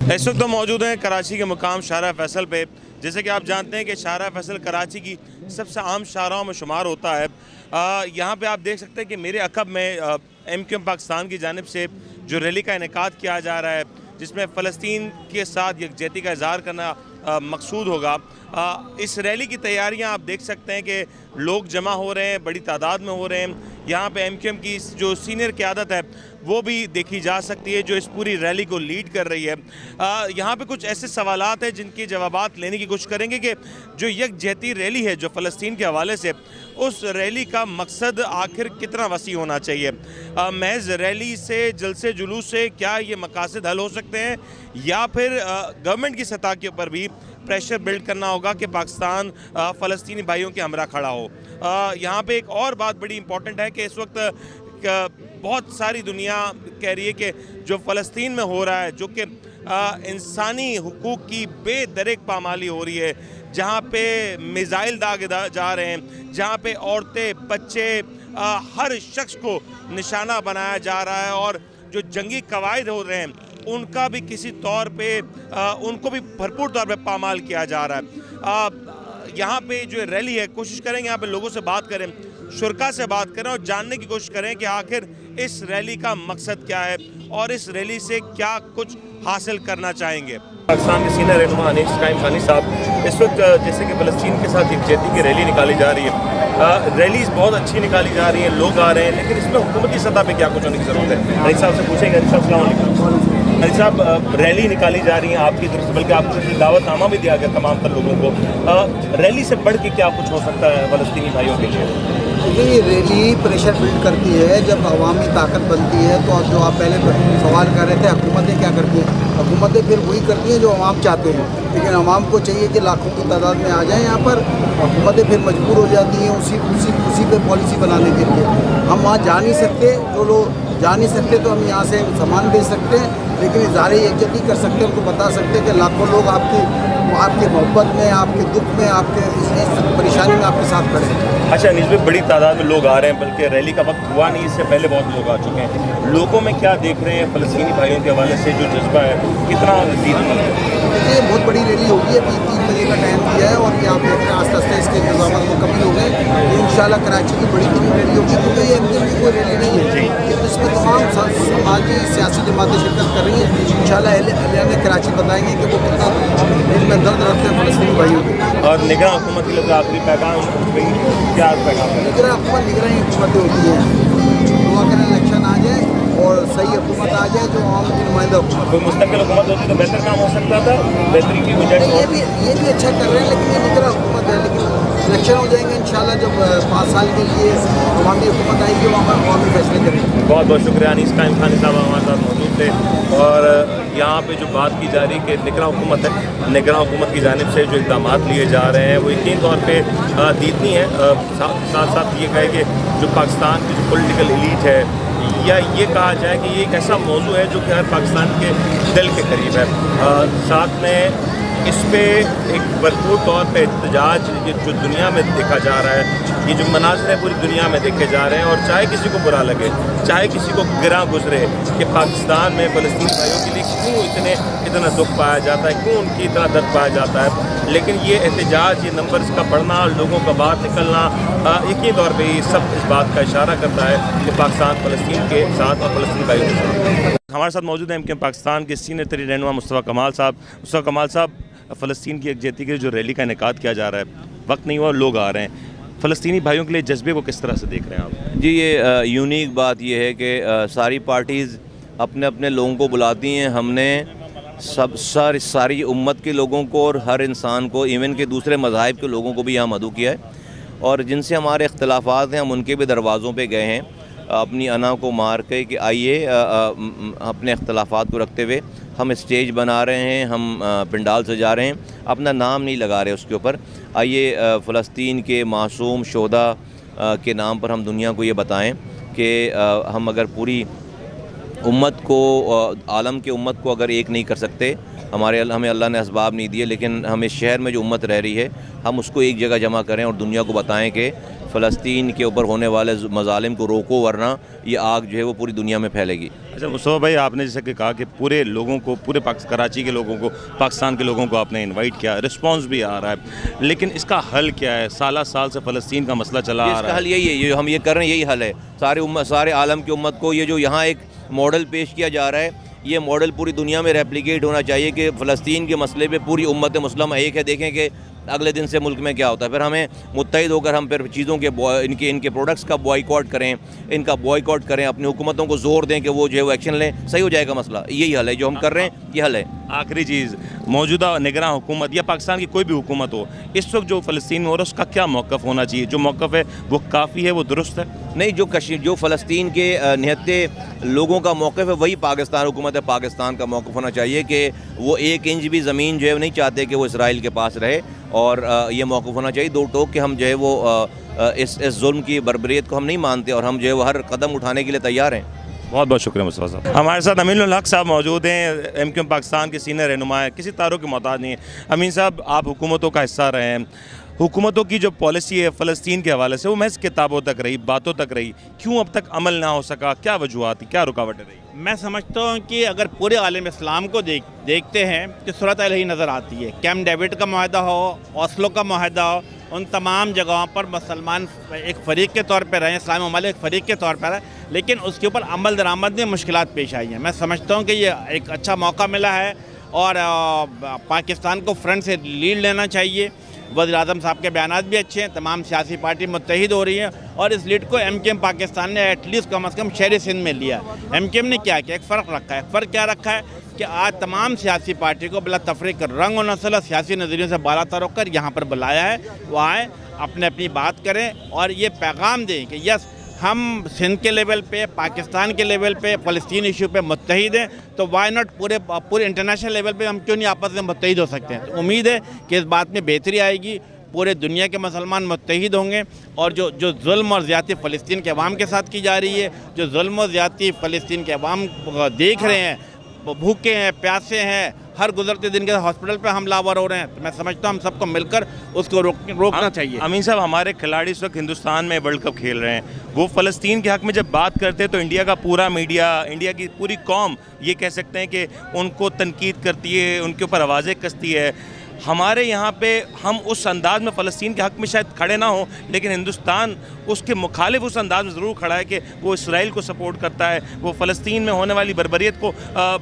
इस वक्त तो मौजूद हैं कराची के मुकाम शाहराह फैसल पे। जैसे कि आप जानते हैं कि शाहराह फैसल कराची की सबसे आम शाहराहों में शुमार होता है। यहाँ पे आप देख सकते हैं कि मेरे अक़ब में MQM पाकिस्तान की जानिब से जो रैली का इनेकाद किया जा रहा है, जिसमें फ़लस्तीन के साथ यकजहती का इज़हार करना मकसूद होगा। इस रैली की तैयारियां आप देख सकते हैं कि लोग जमा हो रहे हैं, बड़ी तादाद में हो रहे हैं। यहाँ पे MQM की जो सीनियर क़यादत है वो भी देखी जा सकती है, जो इस पूरी रैली को लीड कर रही है। यहाँ पे कुछ ऐसे सवालात हैं जिनके जवाबात लेने की कोशिश करेंगे कि जो यकजहती रैली है जो फ़लस्तीन के हवाले से, उस रैली का मकसद आखिर कितना वसी होना चाहिए। महज रैली से, जलसे जुलूस से क्या ये मकासद हल हो सकते हैं, या फिर गवर्नमेंट की सतह के ऊपर भी प्रेशर बिल्ड करना होगा कि पाकिस्तान फ़लस्तीनी भाइयों के हमरा खड़ा हो। यहाँ पे एक और बात बड़ी इंपॉर्टेंट है कि इस वक्त बहुत सारी दुनिया कह रही है कि जो फ़लस्तीन में हो रहा है, जो कि इंसानी हुकूक की बेदरेक पामाली हो रही है, जहाँ पे मिज़ाइल दागे जा रहे हैं, जहाँ पे औरतें, बच्चे, हर शख्स को निशाना बनाया जा रहा है, और जो जंगी कवायद हो रहे हैं उनका भी किसी तौर पे उनको भी भरपूर तौर पे पामाल किया जा रहा है। यहाँ पे जो रैली है, कोशिश करेंगे यहाँ पे लोगों से बात करें, शुरका से बात करें और जानने की कोशिश करें कि आखिर इस रैली का मकसद क्या है और इस रैली से क्या कुछ हासिल करना चाहेंगे। पाकिस्तान के सीनियर रहनुमा अनीस कायम खानी साहब, इस वक्त जैसे कि फ़लस्तीन के साथ यकजहती की रैली निकाली जा रही है, रैलीज बहुत अच्छी निकाली जा रही हैं, लोग आ रहे हैं, लेकिन इसमें हुकूमती सतह पे क्या कुछ होने की ज़रूरत है। अनीस साहब से पूछेंगे। अनीस साहब, अनीस साहब, रैली निकाली जा रही है आपकी तरफ से, बल्कि आपको दावतनामा भी दिया गया तमाम तर लोगों को। रैली से बढ़ के क्या कुछ हो सकता है फ़लस्तीनी भाइयों के लिए? देखिए, रैली प्रेशर बिल्ड करती है। जब अवामी ताकत बनती है तो जो आप पहले सवाल कर रहे थे, हुकूमतें क्या करती हैं, हुकूमतें फिर वही करती हैं जो अवाम चाहते हैं। लेकिन अवाम को चाहिए कि लाखों की तादाद में आ जाएं यहाँ पर, हुकूमतें फिर मजबूर हो जाती हैं उसी पे पॉलिसी बनाने के लिए। हम वहाँ जा नहीं सकते, जो लोग जा नहीं सकते तो हम यहाँ से सामान भेज सकते हैं, लेकिन इज़हार यकजहती कर सकते हैं, उनको बता सकते हैं कि लाखों लोग आपकी मोहब्बत में, आपके दुख में, आपके इस परेशानी में आपके साथ खड़े हैं। अच्छा अनीस भाई, बड़ी तादाद में लोग आ रहे हैं, बल्कि रैली का वक्त हुआ नहीं, इससे पहले बहुत लोग आ चुके हैं। लोगों में क्या देख रहे हैं फ़लस्तीनी भाइयों के हवाले से जो जज्बा है, कितना जीत है? ये बहुत बड़ी रैली होगी। अभी 3 बजे का टाइम दिया है और यहाँ पे आस्ते आस्ते इसके इंतजाम मुकम्मल हो गए। इंशाल्लाह कराची की बड़ी रैली होगी, क्योंकि ये MQM की कोई रैली नहीं है, इसमें तमाम समाजी सियासी जमातें शिरकत कर रही हैं। इंशाल्लाह अहले कराची बताएंगे कि वो कितना दिल में दर्द रखते हैं फ़लस्तीनी भाइयों को। और निगरान हुकूमत के लिए आखिरी पैगाम क्या पैगाम है? निगरानी हुकूमतें होती हैं, दुआ करें इलेक्शन आ जाए और सही हुकूमत आ जाए जो आवाम की नुमाइंदा हुकूमत। कोई मुस्तकिल हुकूमत होती तो बेहतर काम हो सकता था, बेहतरी की वजह ये भी अच्छा कर रहे हैं, लेकिन ये निगरान हुकूमत है। लेकिन इलेक्शन हो जाएंगे इंशाल्लाह, जब 5 साल के लिए अवामी हुकूमत आएगी, वहाँ पर अवामी फैसले करेंगे। बहुत बहुत शुक्रिया। अनीस कायम खानी साहब हमारे साथ मौजूद थे। और यहाँ पे जो बात की जा रही है कि निगरान हुकूमत है, निगरान हुकूमत की जानिब से जो इक़दाम लिए जा रहे हैं वो यकीन तौर पर दीदनी है। साथ साथ ये कहे कि जो पाकिस्तान की जो पॉलिटिकल एलीट है, या ये कहा जाए कि ये एक ऐसा मौजू है जो कि हर पाकिस्तान के दिल के करीब है। साथ में इस पे एक भरपूर तौर पे एहतजाज जो दुनिया में देखा जा रहा है, ये जो मनाज़र है पूरी दुनिया में देखे जा रहे हैं। और चाहे किसी को बुरा लगे, चाहे किसी को गिरा गुजरे कि पाकिस्तान में फ़लस्तीनी भाइयों के लिए क्यों इतना दुख पाया जाता है, क्यों उनकी इतना दर्द पाया जाता है, लेकिन ये एहतजाज, ये नंबर्स का बढ़ना, लोगों का बाहर निकलना, यकीनी तौर पर सब इस बात का इशारा करता है कि पाकिस्तान फ़लस्तीन के साथ और फ़लस्तीनी भाइयों के साथ। हमारे साथ मौजूद हैं MQM पाकिस्तान के सीनियर तरीन रहनुमा मुस्तफ़ा कमाल साहब। मुस्तफ़ा कमाल साहब, फ़लस्तीन की यकजहती के जो रैली का इनेकाद किया जा रहा है, वक्त नहीं हुआ, लोग आ रहे हैं, फ़लस्तीनी भाइयों के लिए जज्बे को किस तरह से देख रहे हैं आप? जी, ये यूनिक बात ये है कि सारी पार्टीज़ अपने अपने लोगों को बुलाती हैं। हमने सारी उम्मत के लोगों को और हर इंसान को, इवन के दूसरे मज़ाहिब के लोगों को भी यहाँ मदऊ किया है, और जिनसे हमारे इख्तलाफात हैं हम उनके भी दरवाज़ों पे गए हैं अपनी अना को मार के कि आइए अपने इख्तलाफात को रखते हुए हम स्टेज बना रहे हैं, हम पंडाल सजा रहे हैं, अपना नाम नहीं लगा रहे उसके ऊपर। आइए फ़लस्तीन के मासूम शोदा के नाम पर हम दुनिया को ये बताएं कि हम अगर पूरी उम्मत को, आलम के उम्मत को अगर एक नहीं कर सकते, हमें अल्लाह ने असबाब नहीं दिए, लेकिन हम इस शहर में जो उम्मत रह रही है हम उसको एक जगह जमा करें और दुनिया को बताएं कि फ़लस्तीन के ऊपर होने वाले मज़ालिम को रोको, वरना ये आग जो है वो पूरी दुनिया में फैलेगी। अच्छा मुस्तफ़ा भाई, आपने जैसे कि कहा कि पूरे लोगों को, पूरे कराची के लोगों को, पाकिस्तान के लोगों को आपने इनवाइट किया, रिस्पांस भी आ रहा है, लेकिन इसका हल क्या है? साल से फ़लस्तीन का मसला चला आ रहा है। इसका हल यही है, ये जो हम ये कर रहे हैं यही हल है। सारे आलम की उम्मत को ये जो यहाँ एक मॉडल पेश किया जा रहा है, ये मॉडल पूरी दुनिया में रेप्लिकेट होना चाहिए कि फ़लस्तीन के मसले पे पूरी उम्मत मुस्लिमा एक है। देखें कि अगले दिन से मुल्क में क्या होता है, फिर हमें मुत्तहिद होकर हम फिर चीज़ों के इनके प्रोडक्ट्स का बॉयकॉट करें, इनका बॉयकॉट करें, अपनी हुकूमतों को ज़ोर दें कि वो जो है वो एक्शन लें, सही हो जाएगा मसला। यही हल है जो हम कर रहे हैं, ये हल है। आखिरी चीज़, मौजूदा निगरान हुकूमत या पाकिस्तान की कोई भी हुकूमत हो, इस वक्त जो फ़लस्तीन में हो रहा है उसका क्या मौक़िफ़ होना चाहिए? जो मौक़िफ़ है वो काफ़ी है, वो दुरुस्त है? नहीं, जो फ़लस्तीन के निहत्ते लोगों का मौक़िफ़ है वही पाकिस्तान हुकूमत है, पाकिस्तान का मौक़िफ़ होना चाहिए कि वो 1 इंच भी ज़मीन जो है नहीं चाहते कि वो इसराइल के पास रहे, और ये मौक़िफ़ होना चाहिए दो टोक कि हम जो है वो इस जुल्म की बर्बरियत को हम नहीं मानते, और हम जो है वो हर कदम उठाने के लिए तैयार हैं। बहुत बहुत शुक्रिया मुस्तफ़ा साहब। हमारे साथ अमीनुल हक साहब मौजूद हैं, MQM पाकिस्तान के सीनियर रहनुमा हैं, किसी तारों के मोहताज नहीं है। अमीन साहब, आप हुकूमतों का हिस्सा रहे हैं, हुकूमतों की जो पॉलिसी है फ़लस्तीन के हवाले से वो महज किताबों तक रही, बातों तक रही, क्यों अब तक अमल ना हो सका? क्या वजूहत थी, क्या रुकावटें रही? मैं समझता हूँ कि अगर पूरे आलम इस्लाम को देखते हैं तो सूरत यही नज़र आती है। कैम्प डेविड का माहदा हो, ओस्लो का माहदा हो, उन तमाम जगहों पर मुसलमान एक फ़रीक के तौर पर रहे, इस्लामी ममालिक एक फ़रीक के तौर पर है, लेकिन उसके ऊपर अमल दरामद में मुश्किलात पेश आई हैं। मैं समझता हूँ कि ये एक अच्छा मौका मिला है और पाकिस्तान को फ्रंट से लीड लेना चाहिए। वज़ीर-ए-आज़म साहब के बयानात भी अच्छे हैं, तमाम सियासी पार्टी मुत्तहिद हो रही हैं, और इस लीड को MQM पाकिस्तान ने एटलीस्ट कम अज़ कम शहरी सिंध में लिया। MQM ने क्या किया? एक फ़र्क रखा है। फ़र्क क्या रखा है कि आज तमाम सियासी पार्टी को बिला तफरीक रंग और नस्ल सियासी नज़रियों से बालातर होकर यहाँ पर बुलाया है। वो आएँ, अपनी बात करें और ये पैगाम दें कि यस, हम सिंध के लेवल पे, पाकिस्तान के लेवल पे, फ़लस्तीन इशू पे मुत्तहिद हैं, तो वाई नॉट पूरे इंटरनेशनल लेवल पे हम क्यों नहीं आपस में मुत्तहिद हो सकते हैं? तो उम्मीद है कि इस बात में बेहतरी आएगी, पूरे दुनिया के मुसलमान मुत्तहिद होंगे, और जो जुल्म और ज़्यादती फ़लस्तीन के अवाम के साथ की जा रही है, जो जुल्म और ज़्यादती फ़लस्तीन के अवाम देख रहे हैं, भूखे हैं, प्यासे हैं, हर गुजरते दिन के हॉस्पिटल पे हमलावर हो रहे हैं, तो मैं समझता हूँ हम सबको मिलकर उसको रोकना चाहिए। अमीन साहब, हमारे खिलाड़ी इस वक्त हिंदुस्तान में वर्ल्ड कप खेल रहे हैं, वो फ़लस्तीन के हक़ में जब बात करते हैं तो इंडिया का पूरा मीडिया, इंडिया की पूरी कौम ये कह सकते हैं कि उनको तनकीद करती है, उनके ऊपर आवाज़ें कसती है। हमारे यहाँ पे हम उस अंदाज़ में फ़लस्तीन के हक़ में शायद खड़े ना हो, लेकिन हिंदुस्तान उसके मुखालिफ उस अंदाज़ में ज़रूर खड़ा है कि वो इसराइल को सपोर्ट करता है, वो फ़लस्तीन में होने वाली बर्बरियत को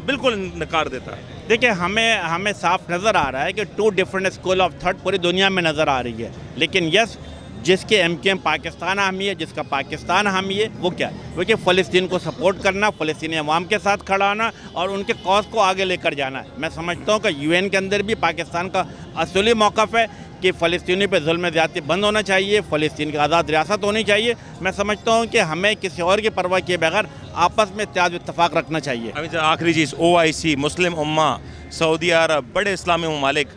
बिल्कुल नकार देता है। देखिए, हमें साफ नज़र आ रहा है कि 2 डिफरेंट स्कूल ऑफ थॉट पूरी दुनिया में नज़र आ रही है, लेकिन यस, जिसके MQM पाकिस्तान हामी है, जिसका पाकिस्तान हामी है, वो क्या है? वो कि फ़लस्तीन को सपोर्ट करना, फ़लस्तीनी अवाम के साथ खड़ा होना और उनके कॉज को आगे लेकर जाना है। मैं समझता हूँ कि UN के अंदर भी पाकिस्तान का असली मौक़िफ़ है कि फ़लस्तीनी पे जुल्म ज़्यादती बंद होना चाहिए, फ़लस्तीन की आज़ाद रियासत होनी चाहिए। मैं समझता हूँ कि हमें किसी और की परवाह किए बगैर आपस में इत्तेहाद इत्तफ़ाक़ रखना चाहिए। अभी आखिरी चीज़, OIC, मुस्लिम उम्मा, सऊदी अरब, बड़े इस्लामी ममालिक,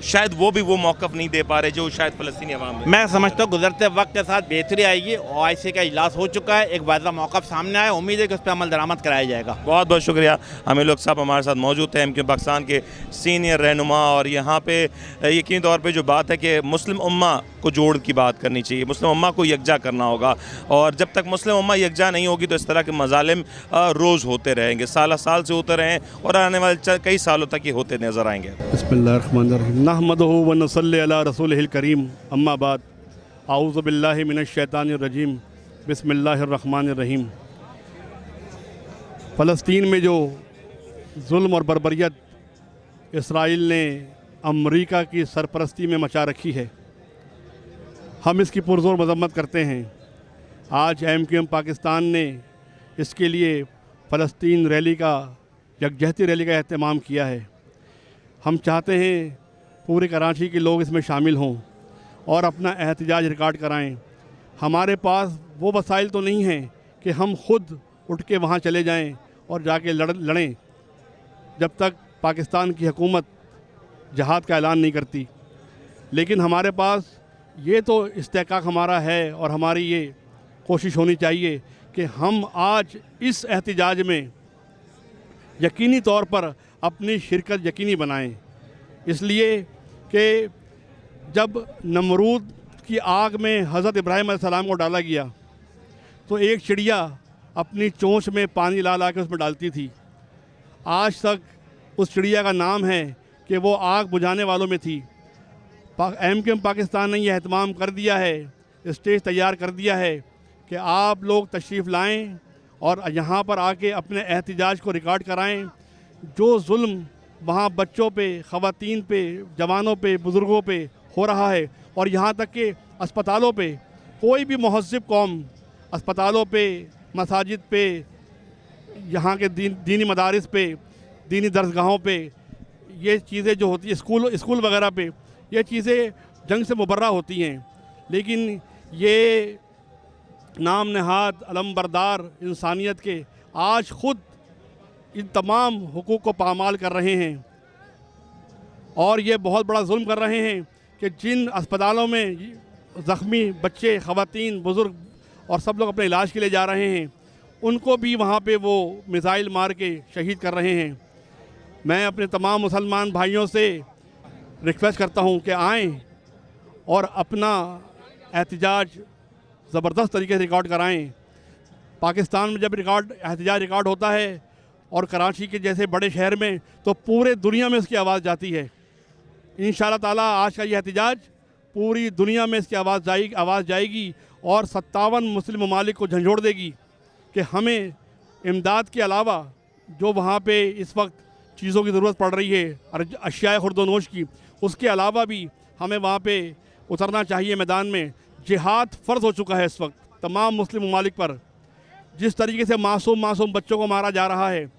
शायद वो भी वो मौक़िफ़ नहीं दे पा रहे जो शायद फ़लस्तीनी अवाम है। मैं समझता हूँ गुज़रते वक्त के साथ बेहतरी आएगी। OIC का इजलास हो चुका है, एक वाज़ा मौक़िफ़ सामने आया, उम्मीद है कि उस पर अमल दरामद कराया जाएगा। बहुत बहुत शुक्रिया। अमीनुल हक साहब हमारे साथ मौजूद थे, MQM पाकिस्तान के सीनियर रहनुमा, और यहाँ पे यकीनी तौर पे जो बात है कि मुस्लिम उम्मा को जोड़ की बात करनी चाहिए, मुस्लिम उम्मा को यकजा करना होगा, और जब तक मुस्लिम उम्मा यकजा नहीं होगी तो इस तरह के मज़ालिम रोज़ होते रहेंगे, साल से होते रहें, और आने वाले कई सालों तक ये होते नज़र आएंगे। बिस्मिल्लाहिर्रहमानिर्रहीम, नहमदुहु व नसल्ली अला रसूलिहिल करीम, अम्मा बाद, आऊज़ु बिल्लाहि मिनश शैतानिर रजीम, बिस्मिल्लाहिर्रहमानिर्रहीम। फ़लस्तीन में जो जुल्म और बर्बरियत इसराइल ने अमरीका की सरपरस्ती में मचा रखी है, हम इसकी पुरज़ोर मज़म्मत करते हैं। आज MQM पाकिस्तान ने इसके लिए फ़लस्तीन रैली का, यकजहती रैली का एहतमाम किया है। हम चाहते हैं पूरे कराची के लोग इसमें शामिल हों और अपना एहतजाज रिकॉर्ड कराएं। हमारे पास वो वसाइल तो नहीं हैं कि हम ख़ुद उठ के वहाँ चले जाएं और जाके लड़ें जब तक पाकिस्तान की हुकूमत जहाद का ऐलान नहीं करती, लेकिन हमारे पास ये तो इस्तेकाक हमारा है और हमारी ये कोशिश होनी चाहिए कि हम आज इस एहतजाज में यकीनी तौर पर अपनी शिरकत यकीनी बनाएं, इसलिए कि जब नमरूद की आग में हज़रत इब्राहीम अलैहिस्सलाम को डाला गया तो एक चिड़िया अपनी चोंच में पानी ला के उसमें डालती थी। आज तक उस चिड़िया का नाम है कि वो आग बुझाने वालों में थी। MQM पाकिस्तान ने यह एहतमाम कर दिया है, स्टेज तैयार कर दिया है कि आप लोग तशरीफ़ लाएं और यहाँ पर आके अपने एहतिजाज को रिकॉर्ड कराएं। जो जुल्म वहाँ बच्चों पे, ख़वातीन पे, जवानों पे, बुज़ुर्गों पे हो रहा है और यहाँ तक कि अस्पतालों पे, कोई भी महज़्ज़िब कौम अस्पतालों पे, मसाजिद पे, यहाँ के दीनी मदारिस पे, दीनी दरसगाहों पे, ये चीज़ें जो होती है स्कूल वगैरह पे, ये चीज़ें जंग से मुबर्रा होती हैं। लेकिन ये नाम नहाद अलमबरदार इंसानियत के आज ख़ुद इन तमाम हुकूक़ को पामाल कर रहे हैं और ये बहुत बड़ा जुल्म कर रहे हैं कि जिन अस्पतालों में ज़ख्मी बच्चे, ख़वातीन, बुज़ुर्ग और सब लोग अपने इलाज के लिए जा रहे हैं, उनको भी वहाँ पे वो मिसाइल मार के शहीद कर रहे हैं। मैं अपने तमाम मुसलमान भाइयों से रिक्वेस्ट करता हूँ कि आएँ और अपना एहतिजाज ज़बरदस्त तरीके से रिकॉर्ड कराएँ। पाकिस्तान में जब एहतिजाज रिकॉर्ड होता है और कराची के जैसे बड़े शहर में, तो पूरे दुनिया में इसकी आवाज़ जाती है। इंशाअल्लाह ताला आज का ये एहतिजाज पूरी दुनिया में इसकी आवाज़ जाएगी और 57 मुस्लिम ममालिक को झंझोड़ देगी कि हमें इमदाद के अलावा जो वहाँ पे इस वक्त चीज़ों की ज़रूरत पड़ रही है और अशियाए खुर्दोनोश की, उसके अलावा भी हमें वहाँ पे उतरना चाहिए मैदान में। जिहाद फ़र्ज़ हो चुका है इस वक्त तमाम मुस्लिम ममालिक पर। जिस तरीके से मासूम बच्चों को मारा जा रहा है,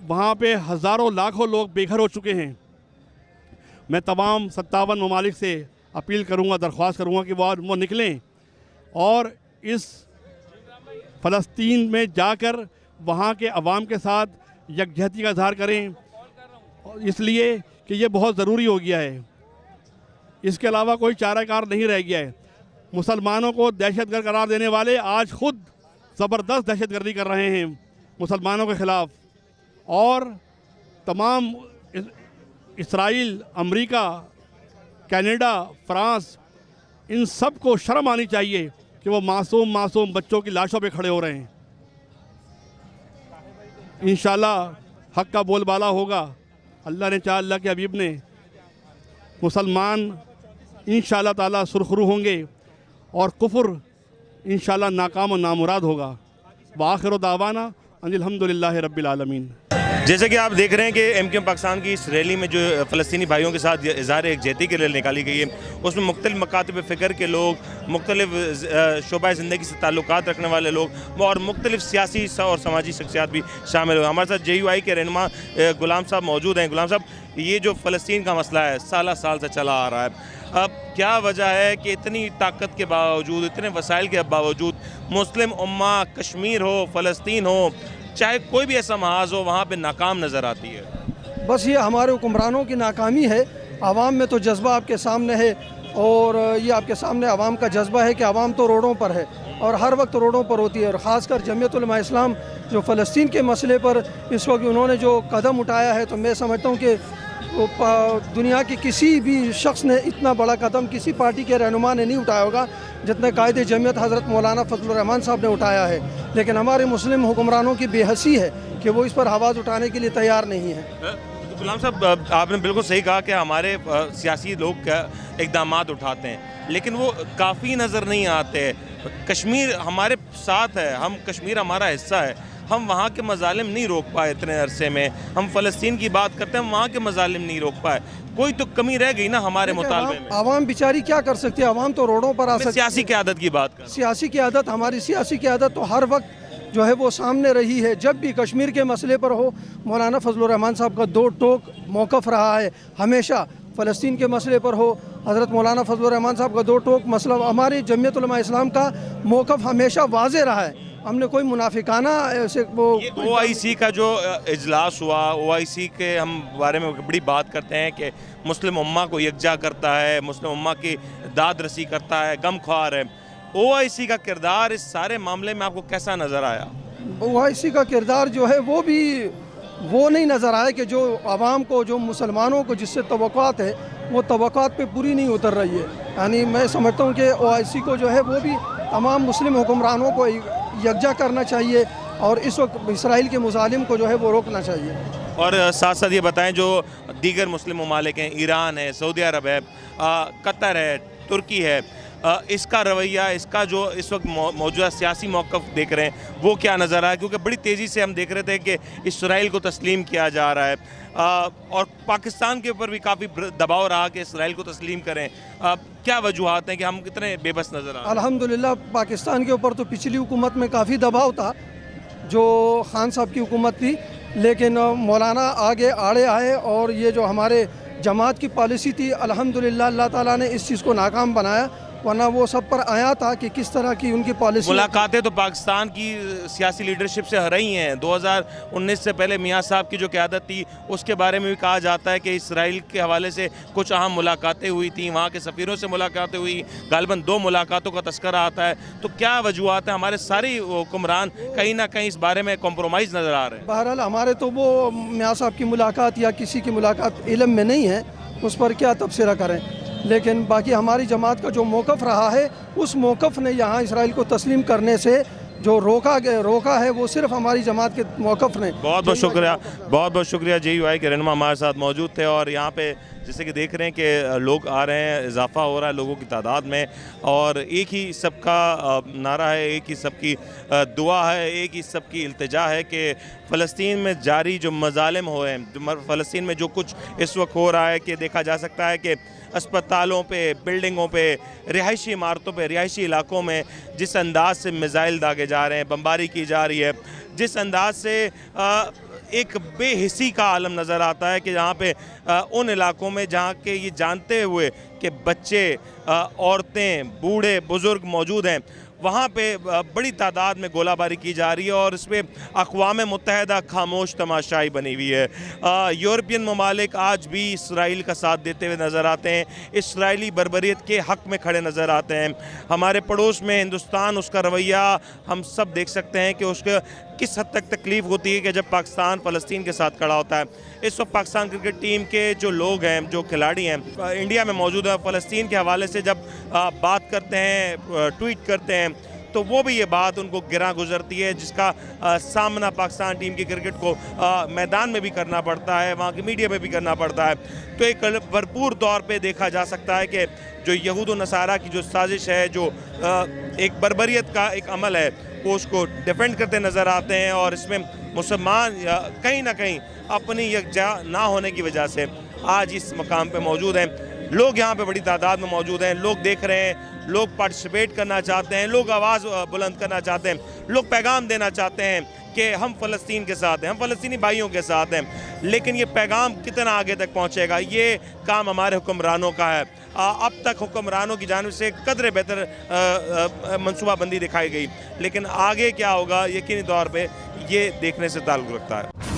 वहाँ पे हज़ारों लाखों लोग बेघर हो चुके हैं। मैं तमाम 57 ममालिक से अपील करूँगा, दरख्वास्त करूँगा कि वो निकलें और इस फ़लस्तीन में जाकर वहाँ के अवाम के साथ यकजहती का इज़हार करें, इसलिए कि ये बहुत ज़रूरी हो गया है। इसके अलावा कोई चाराकार नहीं रह गया है। मुसलमानों को दहशतगर्द करार देने वाले आज ख़ुद ज़बरदस्त दहशतगर्दी कर रहे हैं मुसलमानों के ख़िलाफ़ और तमाम इसराइल, अमेरिका, कनाडा, फ्रांस, इन सब को शर्म आनी चाहिए कि वो मासूम बच्चों की लाशों पे खड़े हो रहे हैं। इंशाअल्लाह हक़ का बोलबाला होगा। अल्लाह ने चाहा, अल्लाह के हबीब ने, मुसलमान इंशाअल्लाह ताला सुरखरू होंगे और कुफ्र इंशाअल्लाह नाकाम और नामुराद होगा। वाखिर दावाना अनिल हम्दुलिल्लाहि रब्बिल आलमीन। जैसे कि आप देख रहे हैं कि MQM पाकिस्तान की इस रैली में जो फ़लस्तीनी भाइयों के साथ इज़हार एकजहती के लिए निकाली गई है, उसमें मुख्तलिफ़ मकातब फ़िक्र के लोग, मुख्तलिफ़ शोबा ज़िंदगी से ताल्लुकात रखने वाले लोग और मुख्तलिफ़ सियासी और समाजी शख्सियात भी शामिल हुए। हमारे साथ JUI के रहनुमा गुलाम साहब मौजूद हैं। गुलाम साहब, ये जो फ़लस्तीन का मसला है साल से चला आ रहा है, अब क्या वजह है कि इतनी ताकत के बावजूद, इतने वसाइल के बावजूद मुस्लिम उम्मा, कश्मीर हो, फ़लस्तीन हो, चाहे कोई भी ऐसा महाज हो, वहाँ पे नाकाम नज़र आती है? बस ये हमारे हुक्मरानों की नाकामी है। आवाम में तो जज्बा आपके सामने है और ये आपके सामने आवाम का जज्बा है कि आवाम तो रोडों पर है और हर वक्त रोडों पर होती है। और ख़ासकर जमीयत उलमा इस्लाम जो फ़लस्तीन के मसले पर इस वक्त उन्होंने जो कदम उठाया है, तो मैं समझता हूँ कि दुनिया के किसी भी शख्स ने इतना बड़ा कदम किसी पार्टी के रहनुमा ने नहीं उठाया होगा जितना कायदे जमीयत हज़रत मौलाना फजलुर रहमान साहब ने उठाया है। लेकिन हमारे मुस्लिम हुक्मरानों की बेहसी है कि वो इस पर आवाज़ उठाने के लिए तैयार नहीं है। गुलाम साहब, आपने बिल्कुल सही कहा कि हमारे सियासी लोग इक़दामात उठाते हैं, लेकिन वो काफ़ी नज़र नहीं आते। कश्मीर हमारे साथ है, हम कश्मीर हमारा हिस्सा है, हम वहाँ के मजालिम नहीं रोक पाए इतने अरसे में। हम फ़लस्तीन की बात करते हैं, हम वहाँ के मजालिम नहीं रोक पाए। कोई तो कमी रह गई ना हमारे मुतालबे में। आवाम बेचारी क्या कर सकती है, आवाम तो रोडों पर आ सकती है। सियासी क़यादत की बात कर, सियासी क़यादत, हमारी सियासी क़यादत तो हर वक्त जो है वो सामने रही है। जब भी कश्मीर के मसले पर हो, मौलाना फजलुर रहमान साहब का दो टोक मौक़िफ़ रहा है। हमेशा फ़लस्तीन के मसले पर हो, हज़रत मौलाना फजलुर रहमान साहब का दो टोक मसला, हमारी जमीयत उलमा इस्लाम का मौक़िफ़ हमेशा वाज़े रहा है। हमने कोई मुनाफिकाना ऐसे वो OIC का जो इजलास हुआ, OIC के हम बारे में बड़ी बात करते हैं कि मुस्लिम उम्मा को यकजा करता है, मुस्लिम उम्मा की दाद रसी करता है, गमख्वार है। OIC का किरदार इस सारे मामले में आपको कैसा नज़र आया? OIC का किरदार जो है वो नहीं नज़र आया कि जो आवाम को, जो मुसलमानों को जिससे तवक्कुआत है वो तवक्कात पे पूरी नहीं उतर रही है। यानी मैं समझता हूँ कि OIC को जो है वो भी तमाम मुस्लिम हुक्मरानों को यकजा करना चाहिए और इस वक्त इसराइल के मुजालिम को जो है वो रोकना चाहिए। और साथ साथ ये बताएं, जो दीगर मुस्लिम ममालिक हैं, ईरान है, सऊदी अरब है, कतर है, तुर्की है, इसका रवैया, इसका जो इस वक्त मौजूदा सियासी मौक़िफ़ देख रहे हैं वो क्या नज़र आया? क्योंकि बड़ी तेज़ी से हम देख रहे थे कि इसराइल को तस्लीम किया जा रहा है और पाकिस्तान के ऊपर भी काफ़ी दबाव रहा कि इसराइल को तस्लीम करें। क्या वजूहात हैं कि हम कितने बेबस नज़र आ रहे हैं? अल्हम्दुलिल्लाह पाकिस्तान के ऊपर तो पिछली हुकूमत में काफ़ी दबाव था, जो खान साहब की हुकूमत थी, लेकिन मौलाना आगे आड़े आए और ये जो हमारे जमात की पॉलिसी थी, अल्हम्दुलिल्लाह अल्लाह ताला ने इस चीज़ को नाकाम बनाया, वरना वो सब पर आया था कि किस तरह की उनकी पॉलिसी। मुलाकातें तो पाकिस्तान की सियासी लीडरशिप से रही हैं। 2019 से पहले मियाँ साहब की जो क़यादत थी उसके बारे में भी कहा जाता है कि इसराइल के हवाले से कुछ अहम मुलाकातें हुई थी, वहाँ के सफ़ीरों से मुलाकातें हुई, गालिबन 2 मुलाकातों का तस्करा आता है। तो क्या वजूहत है? हमारे सारे हुक्मरान कहीं ना कहीं इस बारे में कॉम्प्रोमाइज़ नज़र आ रहे हैं। बहरहाल हमारे तो वो मियाँ साहब की मुलाकात या किसी की मुलाकात इल्म में नहीं है, उस पर क्या तबसरा करें, लेकिन बाकी हमारी जमात का जो मौक़िफ़ रहा है उस मौक़िफ़ ने यहाँ इसराइल को तस्लीम करने से जो रोका है वो सिर्फ हमारी जमात के मौक़िफ़ ने। बहुत बहुत शुक्रिया, बहुत बहुत शुक्रिया। JUI के रहनुमा हमारे साथ मौजूद थे और यहाँ पे जैसे कि देख रहे हैं कि लोग आ रहे हैं, इजाफा हो रहा है लोगों की तादाद में और एक ही सबका नारा है, एक ही सबकी दुआ है, एक ही सबकी इल्तिजा है कि फ़लस्तीन में जारी जो मज़ालिम हो हैं, फ़लस्तीन में जो कुछ इस वक्त हो रहा है कि देखा जा सकता है कि अस्पतालों पे, बिल्डिंगों पे, रिहायशी इमारतों पे, रिहायशी इलाकों में जिस अंदाज से मिसाइल दागे जा रहे हैं, बमबारी की जा रही है, जिस अंदाज से एक बेहिसी का आलम नज़र आता है कि जहाँ पे उन इलाकों में जहाँ के ये जानते हुए कि बच्चे, औरतें, बूढ़े, बुज़ुर्ग मौजूद हैं, वहाँ पे बड़ी तादाद में गोलाबारी की जा रही है और इस पर अक़वाम मुत्तहिदा खामोश तमाशाई बनी हुई है। यूरोपियन ममालिक आज भी इसराइल का साथ देते हुए नज़र आते हैं, इसराइली बर्बरियत के हक़ में खड़े नज़र आते हैं। हमारे पड़ोस में हिंदुस्तान, उसका रवैया हम सब देख सकते हैं कि उसके किस हद तक तकलीफ़ होती है कि जब पाकिस्तान फ़लस्तीन के साथ खड़ा होता है। इस वक्त पाकिस्तान क्रिकेट टीम के जो लोग हैं, जो खिलाड़ी हैं, इंडिया में मौजूद हैं, फ़लस्तीन के हवाले से जब बात करते हैं, ट्वीट करते हैं, तो वो भी ये बात उनको गिरा गुजरती है, जिसका सामना पाकिस्तान टीम की क्रिकेट को मैदान में भी करना पड़ता है, वहाँ के मीडिया में भी करना पड़ता है। तो एक भरपूर तौर पे देखा जा सकता है कि जो यहूद व नसारा की जो साजिश है, जो एक बर्बरियत का एक अमल है, वो उसको डिफेंड करते नज़र आते हैं और इसमें मुसलमान कहीं ना कहीं अपनी यकजा ना होने की वजह से आज इस मकाम पे मौजूद हैं। लोग यहाँ पे बड़ी तादाद में मौजूद हैं, लोग देख रहे हैं, लोग पार्टिसिपेट करना चाहते हैं, लोग आवाज़ बुलंद करना चाहते हैं, लोग पैगाम देना चाहते हैं कि हम फ़लस्तीन के साथ हैं, हम फ़लस्तीनी भाइयों के साथ हैं। लेकिन ये पैगाम कितना आगे तक पहुँचेगा, ये काम हमारे हुक्मरानों का है। अब तक हुक्मरानों की जानिब से कदरे बेहतर मनसूबाबंदी दिखाई गई, लेकिन आगे क्या होगा यकीनी तौर पे ये देखने से ताल्लुक़ रखता है।